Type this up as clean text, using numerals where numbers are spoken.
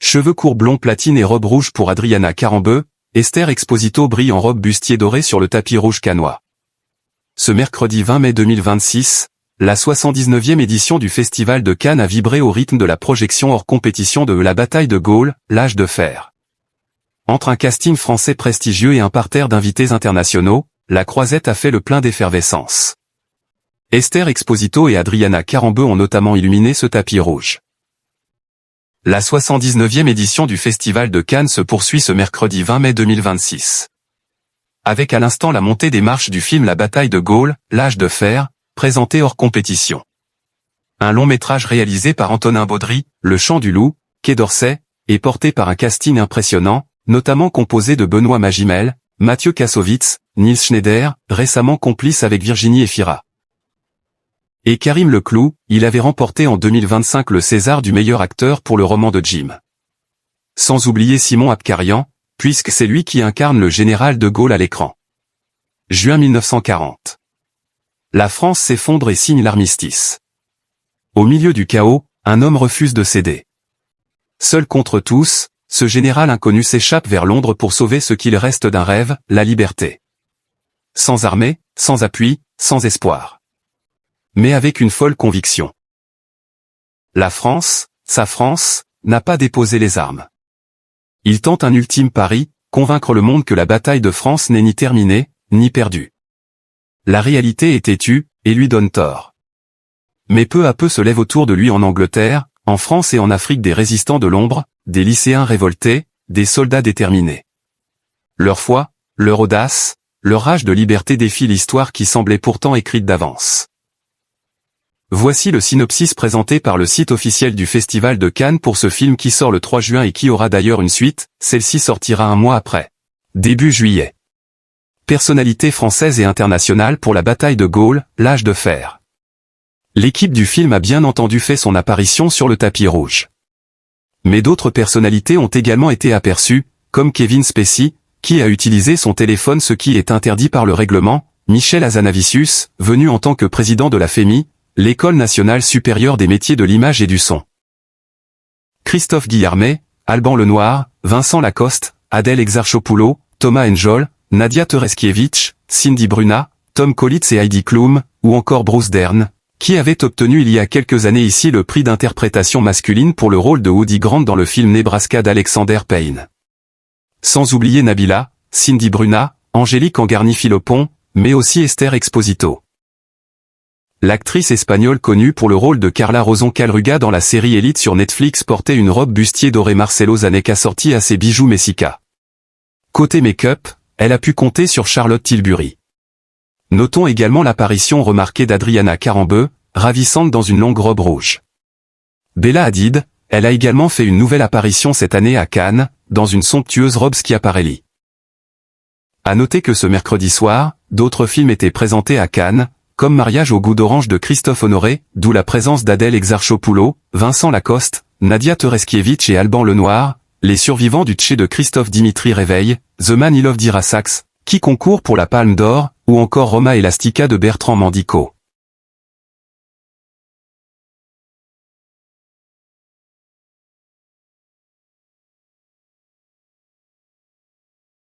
Cheveux courts blonds platine et robe rouge pour Adriana Carambeu, Esther Exposito brille en robe bustier dorée sur le tapis rouge cannois. Ce mercredi 20 mai 2026, la 79e édition du Festival de Cannes a vibré au rythme de la projection hors compétition de La bataille de Gaulle, l'âge de fer. Entre un casting français prestigieux et un parterre d'invités internationaux, la croisette a fait le plein d'effervescence. Esther Exposito et Adriana Carambeu ont notamment illuminé ce tapis rouge. La 79e édition du Festival de Cannes se poursuit ce mercredi 20 mai 2026. Avec à l'instant la montée des marches du film La bataille de Gaulle, l'âge de fer, présenté hors compétition. Un long métrage réalisé par Antonin Baudry, Le Chant du Loup, Quai d'Orsay, et porté par un casting impressionnant, notamment composé de Benoît Magimel, Mathieu Kassovitz, Nils Schneider, récemment complice avec Virginie Efira. Et Karim Leclou, il avait remporté en 2025 le César du meilleur acteur pour le roman de Jim. Sans oublier Simon Abkarian, puisque c'est lui qui incarne le général de Gaulle à l'écran. Juin 1940. La France s'effondre et signe l'armistice. Au milieu du chaos, un homme refuse de céder. Seul contre tous, ce général inconnu s'échappe vers Londres pour sauver ce qu'il reste d'un rêve, la liberté. Sans armée, sans appui, sans espoir. Mais avec une folle conviction. La France, sa France, n'a pas déposé les armes. Il tente un ultime pari, convaincre le monde que la bataille de France n'est ni terminée, ni perdue. La réalité est têtue, et lui donne tort. Mais peu à peu se lèvent autour de lui en Angleterre, en France et en Afrique des résistants de l'ombre, des lycéens révoltés, des soldats déterminés. Leur foi, leur audace, leur rage de liberté défient l'histoire qui semblait pourtant écrite d'avance. Voici le synopsis présenté par le site officiel du Festival de Cannes pour ce film qui sort le 3 juin et qui aura d'ailleurs une suite, celle-ci sortira un mois après. Début juillet. Personnalité française et internationale pour la bataille de Gaulle, l'âge de fer. L'équipe du film a bien entendu fait son apparition sur le tapis rouge. Mais d'autres personnalités ont également été aperçues, comme Kevin Spacey, qui a utilisé son téléphone ce qui est interdit par le règlement, Michel Hazanavicius, venu en tant que président de la FEMI, l'École nationale supérieure des métiers de l'image et du son. Christophe Guillarmet, Alban Lenoir, Vincent Lacoste, Adèle Exarchopoulos, Thomas Enjol, Nadia Tereskiewicz, Cindy Bruna, Tom Collitz et Heidi Klum, ou encore Bruce Dern, qui avait obtenu il y a quelques années ici le prix d'interprétation masculine pour le rôle de Woody Grant dans le film Nebraska d'Alexander Payne. Sans oublier Nabila, Cindy Bruna, Angélique Angarny-Philopon, mais aussi Esther Exposito. L'actrice espagnole connue pour le rôle de Carla Roson Calruga dans la série Elite sur Netflix portait une robe bustier dorée Marcelo Zaneca assortie à ses bijoux Messica. Côté make-up, elle a pu compter sur Charlotte Tilbury. Notons également l'apparition remarquée d'Adriana Carambeu, ravissante dans une longue robe rouge. Bella Hadid, elle a également fait une nouvelle apparition cette année à Cannes, dans une somptueuse robe Schiaparelli. À noter que ce mercredi soir, d'autres films étaient présentés à Cannes, comme Mariage au goût d'orange de Christophe Honoré, d'où la présence d'Adèle Exarchopoulos, Vincent Lacoste, Nadia Tereskiewicz et Alban Lenoir, Les survivants du Tché de Christophe Dimitri Réveil, The Man I Love d'Ira Sachs, qui concourt pour la Palme d'Or, ou encore Roma Elastica de Bertrand Mandico.